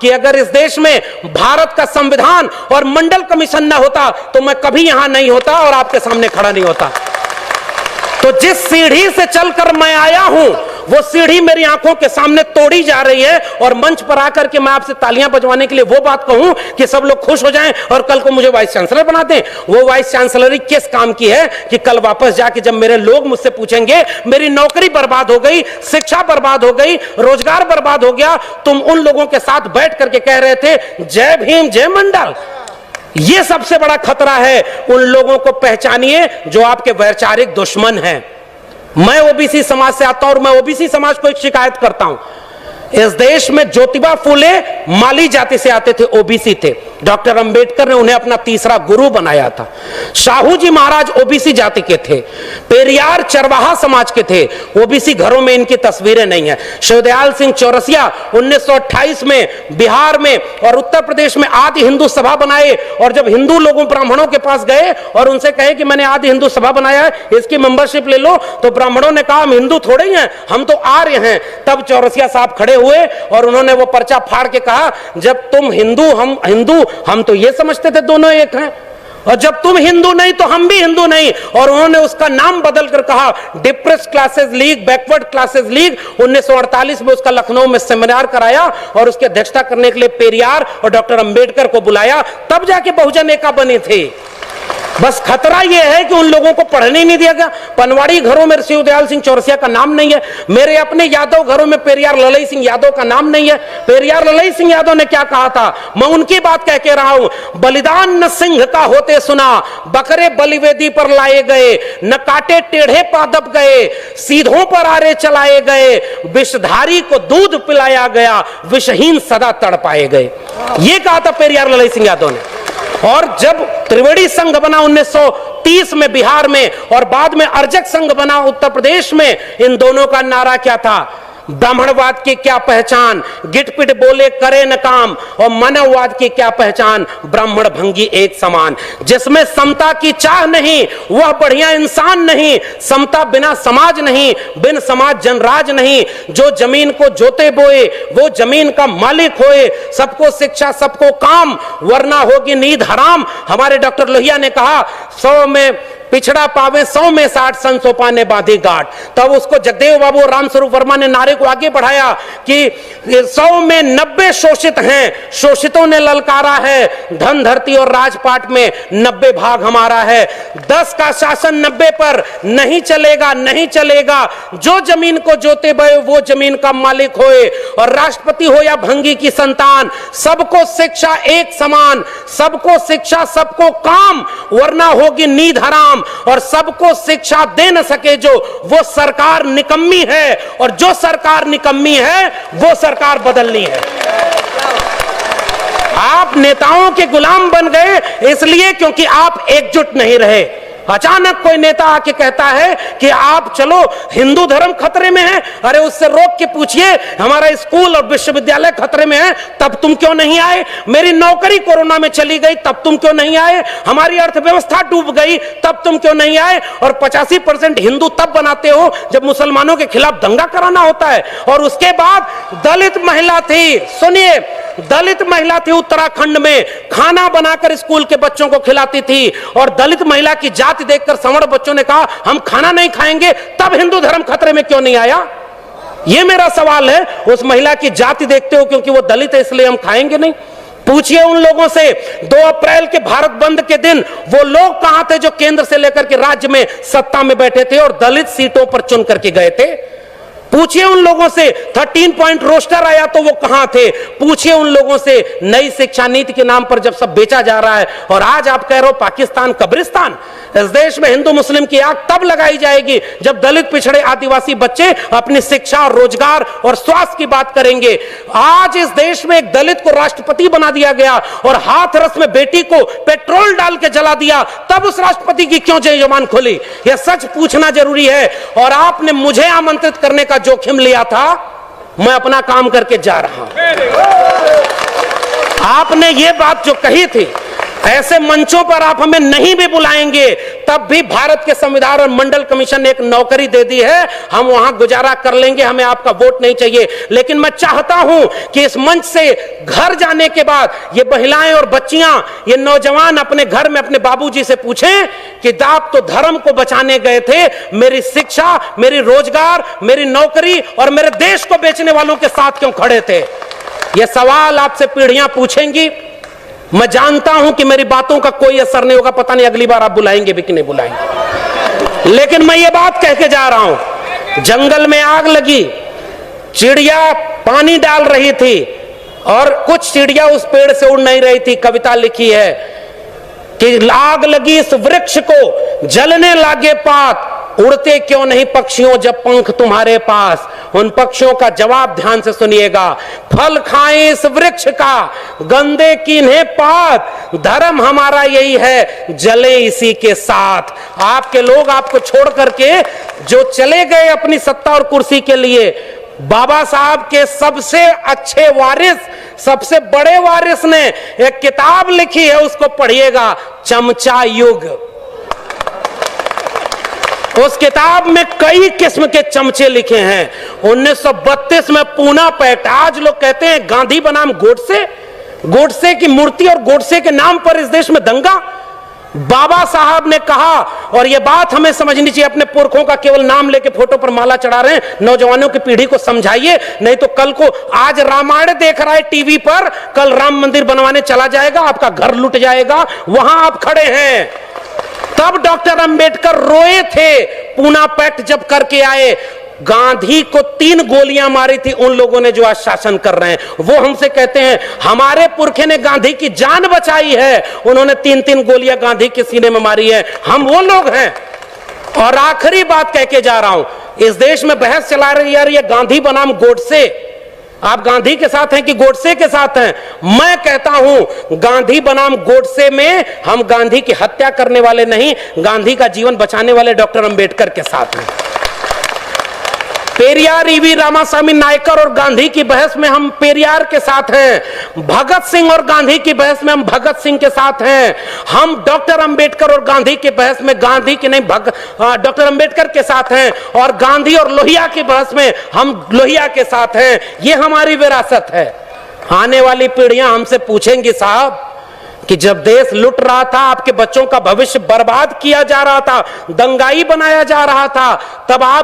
कि अगर इस देश में भारत का संविधान और मंडल कमीशन ना होता तो मैं कभी यहां नहीं होता और आपके सामने खड़ा नहीं होता। तो जिस सीढ़ी से चलकर मैं आया हूं वो सीढ़ी मेरी आंखों के सामने तोड़ी जा रही है, और मंच पर आकर के मैं आपसे तालियां बजवाने के लिए वो बात कहूं कि सब लोग खुश हो जाएं और कल को मुझे वाइस चांसलर बना दें, वो वाइस चांसलरी किस काम की है कि कल वापस जाके जब मेरे लोग मुझसे पूछेंगे मेरी नौकरी बर्बाद हो गई, शिक्षा बर्बाद हो गई, रोजगार बर्बाद हो गया, तुम उन लोगों के साथ बैठ करके कह रहे थे जय भीम जय मंडल। यह सबसे बड़ा खतरा है। उन लोगों को पहचानिए जो आपके वैचारिक दुश्मन हैं। मैं ओबीसी समाज से आता हूं और मैं ओबीसी समाज को एक शिकायत करता हूं। इस देश में ज्योतिबा फूले माली जाति से आते थे, ओबीसी थे। डॉक्टर अंबेडकर ने उन्हें अपना तीसरा गुरु बनाया था। शाहू जी महाराज ओबीसी जाति के थे। पेरियार चरवाहा समाज के थे। ओबीसी घरों में इनकी तस्वीरें नहीं है। शिवदयाल सिंह चौरसिया 1928 में बिहार में और उत्तर प्रदेश में आदि हिंदू सभा बनाए, और जब हिंदू लोगों ब्राह्मणों के पास गए और उनसे कहे कि मैंने आदि हिंदू सभा बनाया है, इसकी मेंबरशिप ले लो, तो ब्राह्मणों ने कहा हम हिंदू थोड़े ही हैं, हम तो आर्य हैं। तब चौरसिया साहब खड़े हुए और उन्होंने वो पर्चा फाड़ के कहा जब तुम हिंदू हम हिंदू, हम तो ये समझते थे दोनों एक हैं, और जब तुम हिंदू नहीं तो हम भी हिंदू नहीं। और उन्होंने उसका नाम बदलकर कहा depressed classes league, backward classes league. 1948 में उसका लखनऊ में सेमिनार कराया और उसकी अध्यक्षता करने के लिए पेरियार और डॉक्टर अंबेडकर को बुलाया, तब जाके बहुजन एका बनी थी। बस खतरा यह है कि उन लोगों को पढ़ने नहीं दिया गया। पनवाड़ी घरों में शिवदयाल सिंह चौरसिया का नाम नहीं है। मेरे अपने यादव घरों में पेरियार ललई सिंह यादव का नाम नहीं है। पेरियार ललई सिंह यादव ने क्या कहा था, मैं उनकी बात कह रहा हूं। बलिदान न सिंह का होते सुना, बकरे बलिवेदी पर लाए गए, न काटे टेढ़े पादप गए, सीधों पर आरे चलाए गए, विषधारी को दूध पिलाया गया, विषहीन सदा तड़पाए गए। ये कहा था पेरियार ललई सिंह यादव ने। और जब त्रिवेणी संघ बना 1930 में बिहार में, और बाद में अर्जक संघ बना उत्तर प्रदेश में, इन दोनों का नारा क्या था, ब्राह्मणवाद की क्या पहचान, गिटपिट बोले करे न काम, और मानववाद की क्या पहचान, ब्राह्मण भंगी एक समान। जिसमें समता की चाह नहीं वह बढ़िया इंसान नहीं, समता बिना समाज नहीं, बिन समाज जनराज नहीं। जो जमीन को जोते बोए वो जमीन का मालिक होए, सबको शिक्षा सबको काम, वरना होगी नींद हराम। हमारे डॉक्टर लोहिया ने कहा 100 में पिछड़ा पावे 100 में 60, सन सोपा ने बांधी गांठ। तब उसको जगदेव बाबू और रामस्वरूप वर्मा ने नारे को आगे बढ़ाया कि 100 में 90 शोषित हैं, शोषितों ने ललकारा है, धन धरती और राजपाट में 90 भाग हमारा है। 10 का शासन 90 पर नहीं चलेगा, नहीं चलेगा। जो जमीन को जोते बए वो जमीन का मालिक होए, और राष्ट्रपति हो या भंगी की संतान, सबको शिक्षा एक समान, सबको शिक्षा सबको काम, वरना होगी नींद हराम। और सबको शिक्षा दे न सके जो, वो सरकार निकम्मी है, और जो सरकार निकम्मी है वो सरकार बदलनी है। आप नेताओं के गुलाम बन गए इसलिए क्योंकि आप एकजुट नहीं रहे। अचानक कोई नेता आके कहता है कि आप चलो हिंदू धर्म खतरे में है, अरे उससे रोक के पूछिए हमारा स्कूल और विश्वविद्यालय खतरे में है, तब तुम क्यों नहीं आए? मेरी नौकरी कोरोना में चली गई, तब तुम क्यों नहीं आए? हमारी अर्थव्यवस्था डूब गई, तब तुम क्यों नहीं आए? और 85% हिंदू तब बनाते हो जब मुसलमानों के खिलाफ दंगा कराना होता है। और उसके बाद दलित महिला थी, सुनिए, दलित महिला थी उत्तराखंड में, खाना बनाकर स्कूल के बच्चों को खिलाती थी, और दलित महिला की जाति देखकर सवर्ण बच्चों ने कहा हम खाना नहीं खाएंगे, तब हिंदू धर्म खतरे में क्यों नहीं आया? यह मेरा सवाल है। उस महिला की जाति देखते हो क्योंकि वो दलित है इसलिए हम खाएंगे नहीं? पूछिए उन लोगों से 2 अप्रैल के भारत बंद के दिन वो लोग कहां थे जो केंद्र से लेकर के राज्य में सत्ता में बैठे थे और दलित सीटों पर चुन करके गए थे? पूछिए उन लोगों से 13 पॉइंट रोस्टर आया तो वो कहां थे? पूछिए उन लोगों से नई शिक्षा नीति के नाम पर जब सब बेचा जा रहा है, और आज आप कह रहे हो पाकिस्तान कब्रिस्तान। इस देश में हिंदू मुस्लिम की आग तब लगाई जाएगी जब दलित पिछड़े आदिवासी बच्चे अपनी शिक्षा और रोजगार और स्वास्थ्य की बात करेंगे। आज इस देश में एक दलित को राष्ट्रपति बना दिया गया और हाथरस में बेटी को पेट्रोल डाल के जला दिया, तब उस राष्ट्रपति की क्यों जबान खोली? यह सच पूछना जरूरी है। और आपने मुझे आमंत्रित करने का जोखिम लिया था, मैं अपना काम करके जा रहा हूं। आपने ये बात जो कही थी, ऐसे मंचों पर आप हमें नहीं भी बुलाएंगे तब भी भारत के संविधान और मंडल कमीशन ने एक नौकरी दे दी है, हम वहां गुजारा कर लेंगे, हमें आपका वोट नहीं चाहिए। लेकिन मैं चाहता हूं कि इस मंच से घर जाने के बाद ये महिलाएं और बच्चियां, ये नौजवान अपने घर में अपने बाबूजी से पूछें कि आप तो धर्म को बचाने गए थे, मेरी शिक्षा, मेरी रोजगार, मेरी नौकरी और मेरे देश को बेचने वालों के साथ क्यों खड़े थे? ये सवाल आपसे पीढ़ियां पूछेंगी। मैं जानता हूं कि मेरी बातों का कोई असर नहीं होगा, पता नहीं अगली बार आप बुलाएंगे भी कि नहीं बुलाएंगे। लेकिन मैं ये बात कह के जा रहा हूं, जंगल में आग लगी, चिड़िया पानी डाल रही थी और कुछ चिड़िया उस पेड़ से उड़ नहीं रही थी। कविता लिखी है कि आग लगी इस वृक्ष को, जलने लागे पात, उड़ते क्यों नहीं पक्षियों जब पंख तुम्हारे पास। उन पक्षियों का जवाब ध्यान से सुनिएगा, फल खाएं इस वृक्ष का, गंदे कीन्हें पात, धर्म हमारा यही है, जले इसी के साथ। आपके लोग आपको छोड़ करके जो चले गए अपनी सत्ता और कुर्सी के लिए, बाबा साहब के सबसे अच्छे वारिस, सबसे बड़े वारिस ने एक किताब लिखी है, उसको पढ़िएगा, चमचा युग। उस किताब में कई किस्म के चमचे लिखे हैं। 1932 में पूना पैक्ट, आज लोग कहते हैं गांधी बनाम गोडसे, गोडसे की मूर्ति और गोडसे के नाम पर इस देश में दंगा। बाबा साहब ने कहा, और यह बात हमें समझनी चाहिए, अपने पुरखों का केवल नाम लेके फोटो पर माला चढ़ा रहे हैं, नौजवानों की पीढ़ी को समझाइए, नहीं तो कल को आज रामायण देख रहा है टीवी पर, कल राम मंदिर बनवाने चला जाएगा, आपका घर लुट जाएगा, वहां आप खड़े हैं। तब डॉक्टर अंबेडकर रोए थे, पूना पैक्ट जब करके आए। गांधी को 3 गोलियां मारी थी उन लोगों ने जो आज शासन कर रहे हैं। वो हमसे कहते हैं हमारे पुरखे ने गांधी की जान बचाई है, उन्होंने 3-3 गोलियां गांधी के सीने में मारी है, हम वो लोग हैं। और आखिरी बात कह के जा रहा हूं, इस देश में बहस चला रही है, ये गांधी बनाम गोडसे, आप गांधी के साथ हैं कि गोडसे के साथ हैं? मैं कहता हूं गांधी बनाम गोडसे में हम गांधी की हत्या करने वाले नहीं, गांधी का जीवन बचाने वाले डॉक्टर अंबेडकर के साथ हैं। पेरियार ईवी रामास्वामी नायकर और गांधी की बहस में हम पेरियार के साथ हैं। भगत सिंह और गांधी की बहस में हम भगत सिंह के साथ हैं। हम डॉक्टर अंबेडकर और गांधी की बहस में गांधी की नहीं डॉक्टर अंबेडकर के साथ हैं, और गांधी और लोहिया की बहस में हम लोहिया के साथ हैं। ये हमारी विरासत है। आने वाली पीढ़ियां हमसे पूछेंगी, साहब कि जब देश लुट रहा था, आपके बच्चों का भविष्य बर्बाद किया जा रहा था, दंगाई बनाया जा रहा था, तब आप